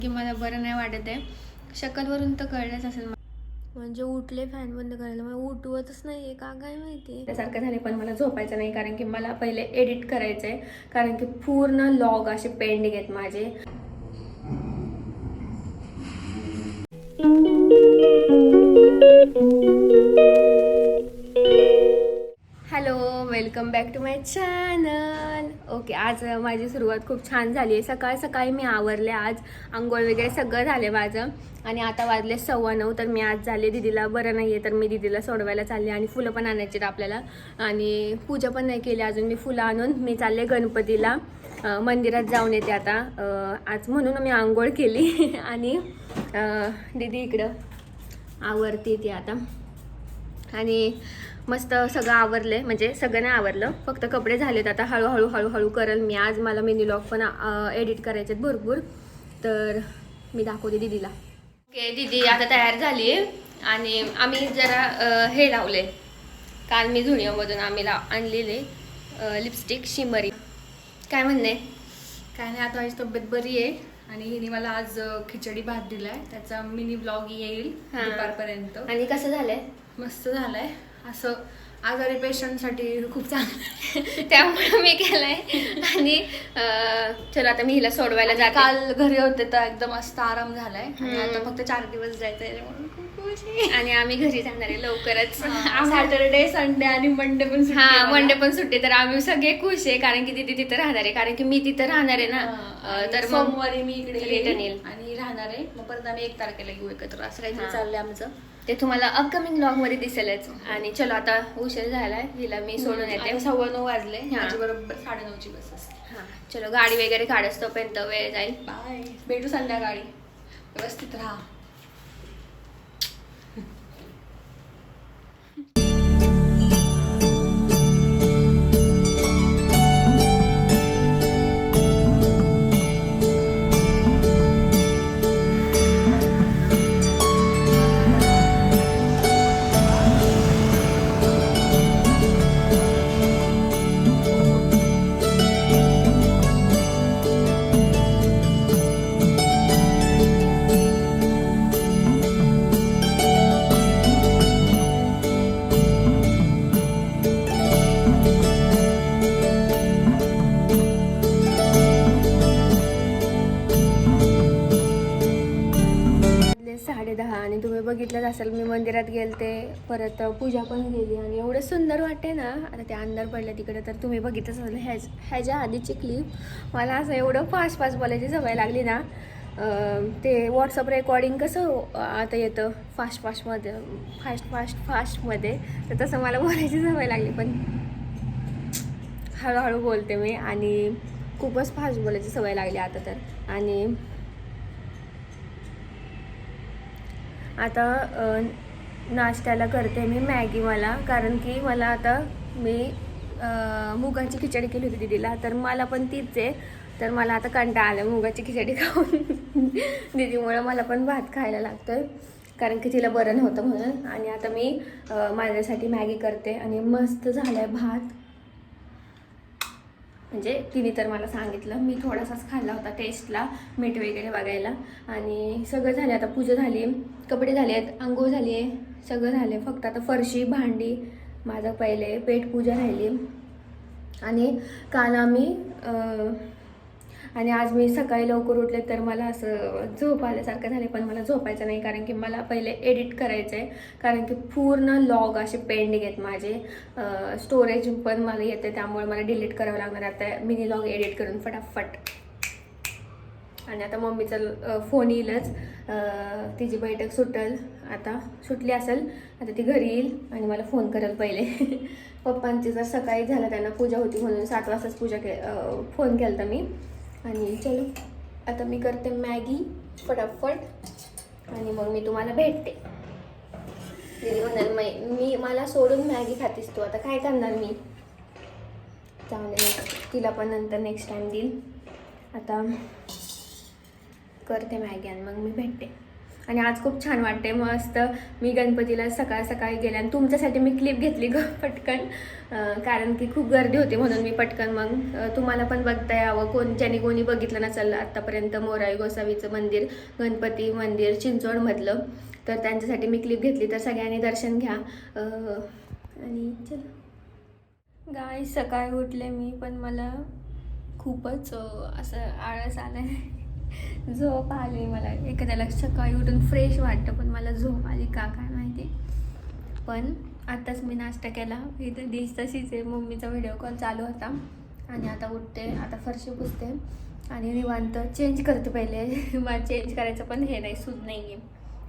की मला बरं नाही वाटत आहे. शक्कलवरून तर कळलंच असेल. म्हणजे उठले फॅन बंद करायला, मग उठवतच नाहीये का काय माहिती. त्यासारखं झाले पण मला झोपायचं नाही, कारण की मला पहिले एडिट करायचं आहे. कारण की पूर्ण लॉग असे पेंडिंग आहेत माझे. Hello, welcome back to my channel. Okay, आज माझी सुरुवात खूप छान झाली आहे. सकाळी मी आवरले. आज आंघोळ वगैरे सगळं झाले माझं आणि आता वाजले 9:15. तर मी आज झाले, दीदीला बरं नाही आहे तर मी दीदीला सोडवायला चालले आणि फुलं पण आणायची आहेत आपल्याला. आणि पूजा पण नाही केली अजून. मी फुलं आणून मी चालले गणपतीला मंदिरात जाऊन येते आता. आज म्हणून मी आंघोळ केली आणि दीदी इकडं आवरते ती आता. आणि मस्त सगळं आवरलंय, म्हणजे सगळं नाही आवरलं, फक्त कपडे झालेत. आता हळूहळू करेल मी. आज मला मिनी व्लॉग पण एडिट करायचे आहेत भरपूर, तर मी दाखवते दीदीला. ओके, दीदी आता तयार झाली आणि आम्ही जरा हे लावले. काल मी झुणिओमधून आम्ही आणलेले लिपस्टिक शिमरी. काय म्हणणे? काय नाही, आता माझी तब्येत बरी आहे आणि हिने मला आज खिचडी भात दिलाय. त्याचा मिनी ब्लॉग येईल दुपारपर्यंत. आणि कसं झालंय? मस्त झालाय. असं आजारी पेशंटसाठी खूप चांगलं त्यामुळे मी केलंय. आणि चलो आता मी हिला सोडवायला जाते. काल घरी होते तर एकदम मस्त आराम झालाय आणि आता फक्त 4 दिवस जायचंय म्हणून खूप खुश आहे. आणि आम्ही घरी जाणार आहे लवकरच. सॅटरडे, संडे आणि मंडे पण सुट्टी हा, आहे मला. मंडे पण सुट्टी. तर आम्ही सगळे खुश आहे, कारण की दीदी तिथं राहणार आहे. कारण की मी तिथं राहणार आहे ना, तर मग सोमवारी मी इकडे रिटर्न येईल आणि राहणार आहे. मग परत आम्ही 1 तारखेला घेऊ एकत्र. असं काहीतरी चाललंय आमचं. ते तुम्हाला अपकमिंग ब्लॉग मध्ये दिसेलच. आणि चलो आता उशीर झालाय, हिला मी सोडून येते. 9:15 वाजले. हा. माझी बरोबर 9:30ची बस असते. हा, चलो गाडी वगैरे काढस तोपर्यंत वेळ जाईल. बाय, भेटू संध्याकाळी. व्यवस्थित राहा. वाजले 10:30 आणि तुम्ही बघितलंच असेल मी मंदिरात गेलते, परत पूजा पण गेली आणि एवढं सुंदर वाटते ना. आता ते अंधार पडलं तिकडे, तर तुम्ही बघितलंच असेल ह्याच्या आधीची क्लिप. मला असं एवढं फास्ट बोलायची सवय लागली ना. ते व्हॉट्सअप रेकॉर्डिंग कसं आता येतं फास्टमध्ये, तर तसं मला बोलायची सवय लागली. पण हळूहळू बोलते मी आणि खूपच फास्ट बोलायची सवय लागली आता तर. आणि आता नाश्त्याला करते मी मॅगी मला, कारण की मला आता मी मुगाची खिचडी केली होती दीदीला, तर मला पण तीच आहे. तर मला आता कंटाळा आला मुगाची खिचडी खाऊन. दीदीमुळं मला पण भात खायला लागतोय, कारण की तिला बरं नव्हतं म्हणून. आणि आता मी माझ्यासाठी मॅगी करते आणि मस्त झालाय भात. म्हणजे तिने तर मला सांगितलं, मी थोडासाच खाल्ला होता टेस्टला, मीठ वगैरे बघायला. आणि सगळं झालं. आता पूजा झाली, कपडे झाले आहेत, आंघोळ झाली आहे, सगळं झालं आहे. फक्त आता फरशी भांडी माझं पहिले, पेटपूजा राहिली. आणि काल आम्ही आणि आज मी सकाळी लवकर उठले, तर मला असं झोप आल्यासारखं झाले. पण मला झोपायचं नाही, कारण की मला पहिले एडिट करायचं आहे. कारण की पूर्ण लॉग असे पेंडिंग आहेत माझे. स्टोरेज पण मला येते, त्यामुळे मला डिलीट करावं लागणार आता मिनी लॉग एडिट करून फटाफट. आणि आता मम्मीचा फोन येईलच, तिची बैठक आता सुटली असेल, आता ती घरी येईल आणि मला फोन करेल पहिले. पप्पांची जर सकाळी झालं, त्यांना पूजा होती म्हणून 7 वाजताच फोन केला होता मी. आणि चलो आता मी करते मॅगी फटाफट आणि मग मी तुम्हाला भेटते. दीदी म्हणाल मला सोडून मॅगी खातीस तू, आता काय करणार मी. चांगले तिला पण नंतर नेक्स्ट टाइम देईल. आता करते मॅगी आणि मग मी भेटते. आणि आज खूप छान वाटते. मस्त मी गणपतीला सकाळ सकाळी गेले आणि तुमच्यासाठी मी क्लिप घेतली पटकन, कारण की खूप गर्दी होती म्हणून मी पटकन मग तुम्हाला पण बघता यावं, ज्याने कोणी बघितलं नसेल आत्तापर्यंत मोराई गोसावीचं मंदिर, गणपती मंदिर चिंचवडमधलं, तर त्यांच्यासाठी मी क्लिप घेतली. तर सगळ्यांनी दर्शन घ्या. आणि चला गाय, सकाळी उठले मी, पण मला खूपच असं आळस आलं, झोप आली. मला एखाद्याला सकाळी उठून फ्रेश वाटतं, पण मला झोप आली का काय माहिती. पण आत्ताच मी नाश्ता केला, इथं डिश तशीच आहे, मम्मीचा व्हिडिओ कॉल चालू होता. आणि आता उठते, आता फरशी पुसते आणि निवांत चेंज करते. पहिले मला चेंज करायचं पण हे नाही, सूज नाही आहे.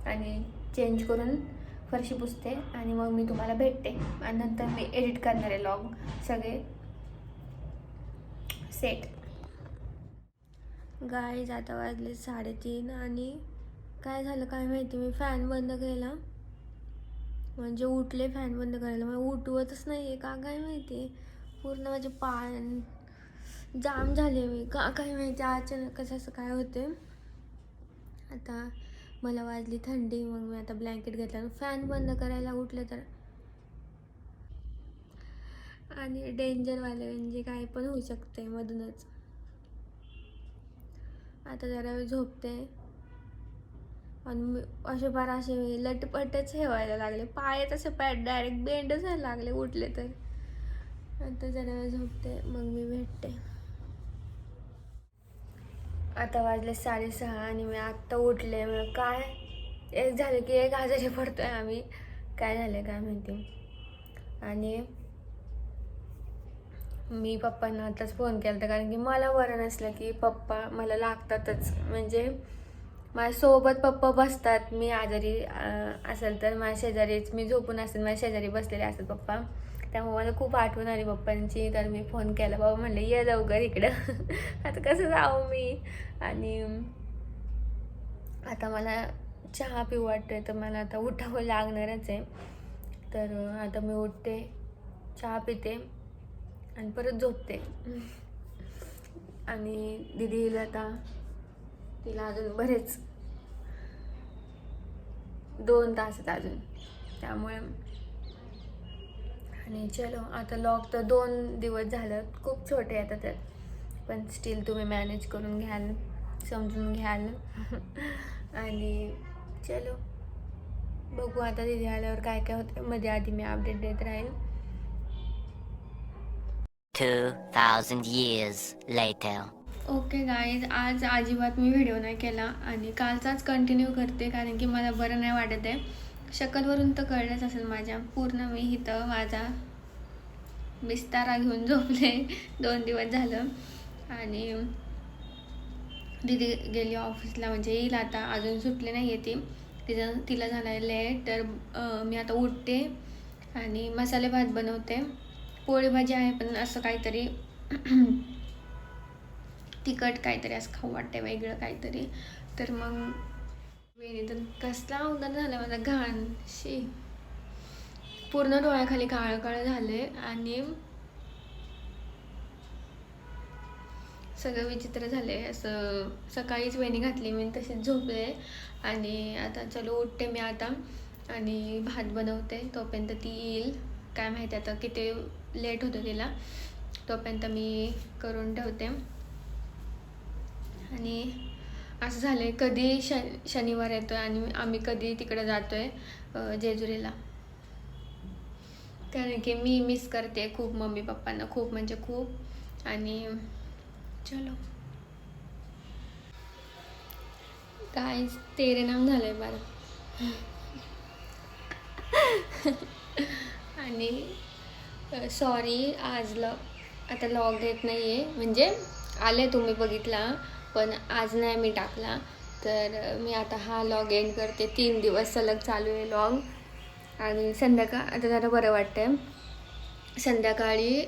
आणि चेंज करून फरशी पुसते आणि मग मी तुम्हाला भेटते. आणि नंतर मी एडिट करणार आहे व्लॉग सगळे सेट. गाईज आता वाजले 3:30 आणि काय झालं काय माहिती, मी फॅन बंद केला, म्हणजे उठले फॅन बंद करायला, मग उठवतच नाही आहे का काय माहिती. पूर्ण माझे पाय जाम झाले, मी का काय माहिती अचानक असं काय होते. आता मला वाजली थंडी, मग मी आता ब्लँकेट घेतला, फॅन बंद करायला उठले तर. आणि डेंजरवाले म्हणजे काय पण होऊ शकते मधूनच. आता जरा वेळ झोपते आणि असे बार असे लटपटच हे व्हायला लागले, पाय तसे पाय डायरेक्ट बेंड व्हायला लागले उठले तर. आता जरा वेळ झोपते, मग मी भेटते. आता वाजले 6:30 आणि मी आत्ता उठले. मग काय एक झालं की एक आजारी पडतोय आम्ही, काय झालं काय माहिती. आणि मी पप्पांना आताच फोन केला होता, कारण की मला बरं नसलं की पप्पा मला लागतातच. म्हणजे माझ्यासोबत पप्पा बसतात, मी आजारी असेल तर माझ्या शेजारीच, मी झोपून असेल माझ्या शेजारी बसलेले असतात पप्पा, त्यामुळे मला खूप आठवण आली पप्पांची. तर मी फोन केला, बाबा म्हणलं ये लवकर इकडं. आता कसं जाऊ मी. आणि आता मला चहा पिऊ वाटतोय, तर मला आता उठावं लागणारच आहे. तर आता मी उठते, चहा पिते आणि परत झोपते. आणि दीदीला आता तिला अजून बरेच 2 तास आहेत अजून, त्यामुळे. आणि चलो आता लॉग तर 2 दिवस झालं, खूप छोटे आता तर, पण स्टील तुम्ही मॅनेज करून घ्याल, समजून घ्याल. आणि चलो बघू आता दीदी आल्यावर काय काय होतं. मध्ये आधी मी अपडेट देत राहील. 2000 years later. ओके गाईज, आज अजिबात मी व्हिडिओ नाही केला आणि कालचाच कंटिन्यू करते, कारण की मला बरं नाही वाटत आहे. शकलवरून तर कळलंच असेल माझ्या, पूर्ण मी इथं माझा बिस्तारा घेऊन झोपले 2 दिवस झालं. आणि दीदी गेली ऑफिसला, म्हणजे येईल आता, अजून सुटले नाही आहे ती, तिला झालं आहे लेट. तर मी आता उठते आणि मसाले भात बनवते. पोळी भाजी आहे, पण असं काहीतरी तिखट काहीतरी असं खाऊ वाटते, वेगळं काहीतरी. तर मग वेणी तर कसला उदार झाला माझा, घाण शी, पूर्ण डोळ्याखाली काळं काळं झाले आणि सगळं विचित्र झाले. असं सकाळीच वेणी घातली मी, तशीच झोपले. आणि आता चलो उठते मी आता आणि भात बनवते, तोपर्यंत ती येईल. काय माहिती आता किती लेट होतं तिला, तोपर्यंत मी करून ठेवते. आणि असं झालं आहे, कधी शनिवार येतो आहे आणि आम्ही कधी तिकडं जातो आहे जेजुरीला, कारण की मी मिस करते खूप मम्मी पप्पांना, खूप म्हणजे खूप. आणि चलो काय तेरे नाम झालं आहे बरं. आणि सॉरी आज आता लॉग येत नाही आहे, म्हणजे आले तुम्ही बघितला, पण आज नाही मी टाकला. तर मी आता हा लॉग एंड करते. 3 दिवस सलग चालू आहे लॉग. आणि आता जरा बरं वाटतं. संध्याकाळी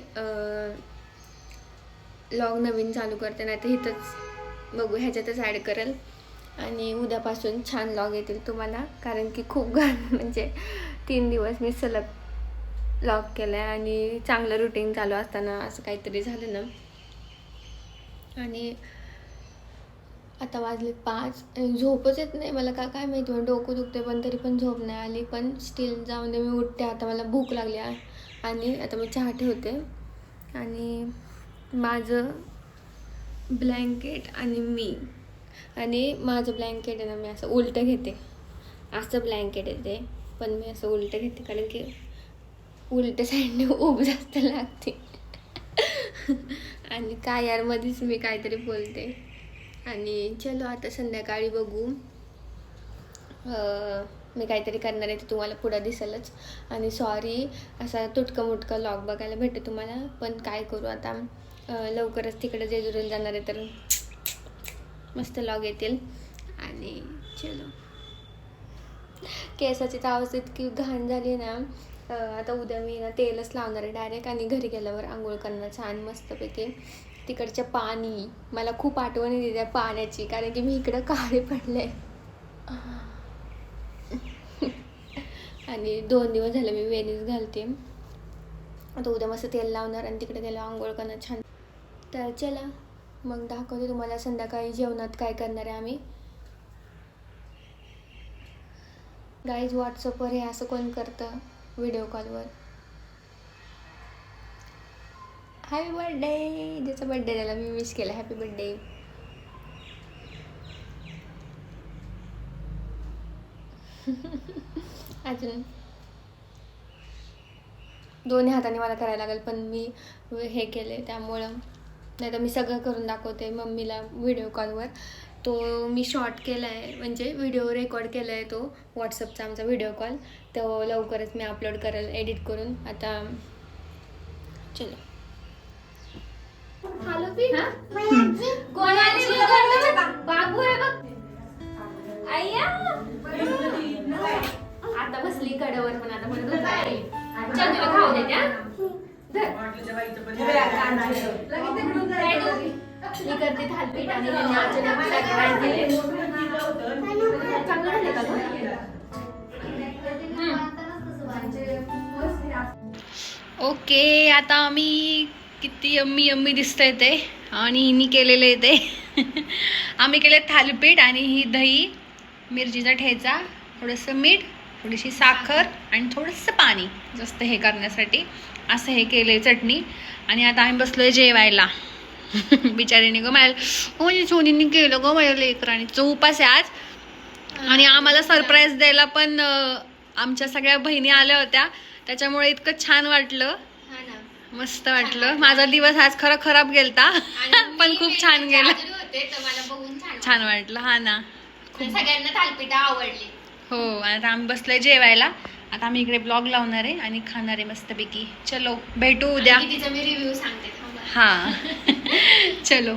लॉग नवीन चालू करते, नाही तर इथंच बघू, ह्याच्यातच ॲड करेल. आणि उद्यापासून छान लॉग येतील तुम्हाला, कारण की खूप म्हणजे 3 दिवस मी सलग लॉग केला आहे आणि चांगलं रुटीन चालू असताना असं काहीतरी झालं ना. आणि आता वाजले 5. झोपच येत नाही मला, काय माहिती, मला डोकं दुखते पण तरी पण झोप नाही आली. पण स्टील जाऊन दे, मी उठते आता, मला भूक लागली आहे. आणि आता मी चहा ठेवते आणि माझं ब्लँकेट आणि मी, आणि माझं ब्लँकेट आहे ना, मी असं उलटं घेते. असं ब्लँकेट आहे ते, पण मी असं उलटं घेते कारण की उलट्या साईडने ऊब जास्त लागते. आणि काय यार, मध्येच मी काहीतरी बोलते. आणि चलो आता संध्याकाळी बघू, मी काहीतरी करणार आहे ते तुम्हाला पुढं दिसेलच. आणि सॉरी, असा तुटकं मुटकं लॉग बघायला भेटतं तुम्हाला, पण काय करू आता, लवकरच तिकडे जेजुरीला जाणार आहे तर मस्त लॉग येतील. आणि चलो, केसाची तर अवस्था इतकी घाण झाली ना, आता उद्या मी ना तेलच लावणार आहे डायरेक्ट, आणि घरी गेल्यावर आंघोळ करणार छान मस्तपैकी. तिकडच्या पाणी, मला खूप आठवण येते त्या पाण्याची, कारण की मी इकडं काळे पडले. आणि 2 दिवस झाले मी वेणीच घालते. आता उद्या मस्त तेल लावणार आणि तिकडे गेल्यावर आंघोळ करणार छान. तर चला मग दाखवते तुम्हाला संध्याकाळी जेवणात काय करणार आहे आम्ही. गाईज, व्हॉट्सअपवर हे असं कोण करतं व्हिडिओ कॉलवर. हॅपी बर्थडे, ज्याचा बर्थडे झाला मी विश केला हॅपी बर्थडे. अजून 2 हाताने मला करायला लागेल, पण मी हे केले त्यामुळं, नाही तर मी सगळं करून दाखवते मम्मीला व्हिडिओ कॉलवर. तो मी शॉर्ट केला आहे, म्हणजे व्हिडिओ रेकॉर्ड केला आहे तो व्हॉट्सअपचा आमचा व्हिडिओ कॉल, तो लवकरच मी अपलोड करेल एडिट करून. आता चलो. हॅलो पी हा कोण आली बाबू आहे बघ. आय्या आता बसली कडेवर, पण आता म्हणत होती चल तुला खाऊ दे त्या. मी करते थालपीठ आणि अचानक सरप्राईज दिले. चांगलं झालं का गं? ओके, आता आम्ही किती यम्मी यम्मी दिसतंय ते, आणि हिनी केलेलं आहे ते. आम्ही केले थालीपीठ, आणि ही दही, मिरचीचा ठेचा, थोडंसं मीठ, थोडीशी साखर आणि थोडंसं पाणी जास्त हे करण्यासाठी, असं हे केले चटणी. आणि आता आम्ही बसलोय जेवायला. बिचारीने गं माझ्या सोनीने केलं गं माझ्या लेकराने. उपास आहे आज, आणि आम्हाला सरप्राईज द्यायला पण आमच्या सगळ्या बहिणी आल्या होत्या, त्याच्यामुळे इतकं छान वाटलं, मस्त वाटलं. माझा दिवस आज खरं खराब गेलता, पण खूप छान गेला, छान वाटलं. हा ना, सगळ्यांना थालपीठ आवडली. हो. आता आम्ही बसलोय जेवायला. आता आम्ही इकडे ब्लॉग लावणार आहे आणि खाणार आहे मस्तपैकी. चलो भेटू उद्या. तिचा मी रिव्ह्यू सांगते. हा. चलो.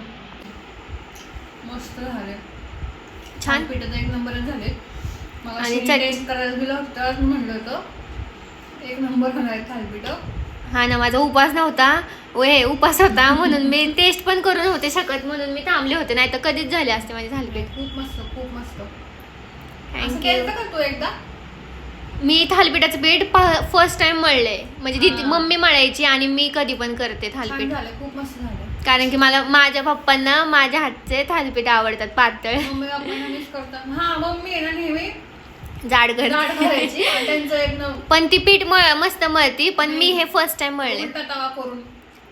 मस्त झाले, छान पीठ एक नंबरच झाले. आणि टेस्ट करायला गेलं होतं, म्हणलं होतं 1 नंबर होणार थालीपीठ. हा ना, माझा उपास नव्हता, उपास होता म्हणून मी टेस्ट पण करून होते शकत, म्हणून मी थांबले होते, नाही तर कधीच झाले असते माझे थालीपीठ. खूप मस्त, खूप मस्त. थँक्यू. का तू एकदा मी थालीपीठाचं पीठ फर्स्ट टाइम मळले, म्हणजे मम्मी मळायची आणि मी कधी पण करते थालीपीठ, खूप मस्त झालं. कारण की मला माझ्या पप्पांना माझ्या हातचे थालीपीठ आवडतात, पातळ. मम्मी पप्पांना मिस करतात. हा, मम्मी आहे ना नेहमी जाड जाड करायची, आणि त्यांचं एकदम पण ती पीठ मस्त मळती, पण मी हे फर्स्ट टाइम मळले. उलटा तवा करून,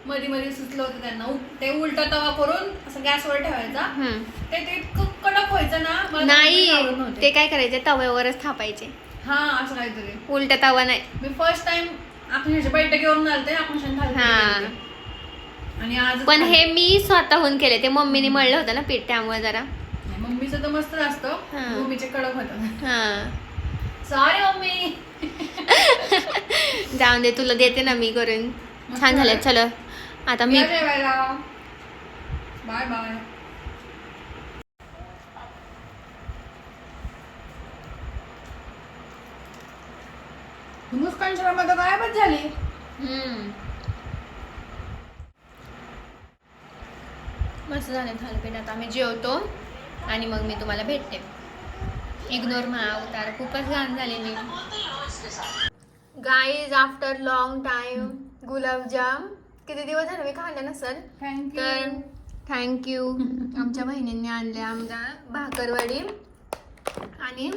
मध्ये मध्ये सुचलं होतं त्यांना, ते उलटा तवा करून असं गॅसवर ठेवायचा. ते इतकं कडक व्हायचं ना, मला आवडत नाही, नव्हते. ते काय करायचे, तव्यावरच थापायचे. हा, असं काहीतरी. उलटा तवा नाही. मी फर्स्ट टाइम आपण ह्याच्या बैठकीवरून आलते, आपण आणि आज पण हे मी स्वतःहून केले, ते मम्मीने मळलं होतं ना पीठ, त्यामुळे जरा मम्मीचं तर मस्त असतं, हा. मम्मीचे कडक होतात. हा. Sorry mummy. जाऊन दे, तुला देते ना मी करून. छान झालं. चलो आता मी जेवायला. Bye bye. मुस्कान शर्मा तर गायबच झाली. मस्त झालं थालीपीठ. आता आम्ही जेवतो आणि मग मी तुम्हाला भेटते. इग्नोर मा अवतार, खूपच घाण झाले मी. गाईज, आफ्टर लॉंग टाइम गुलाबजाम, किती दिवस झाले मी खाल्लं नसेल, तर थँक्यू. आमच्या बहिणींनी आणले आमच्या भाकरवडी आणि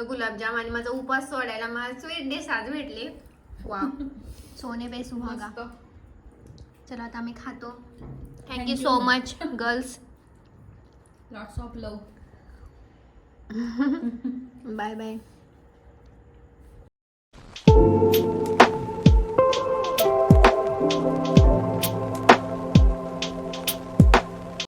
गुलाबजाम आणि माझा उपास सोडायला मला स्वीट डिश आज भेटली. वा सोने पे सुहागा. चला आता आम्ही खातो. Thank you so much girls. Lots of love. Bye bye.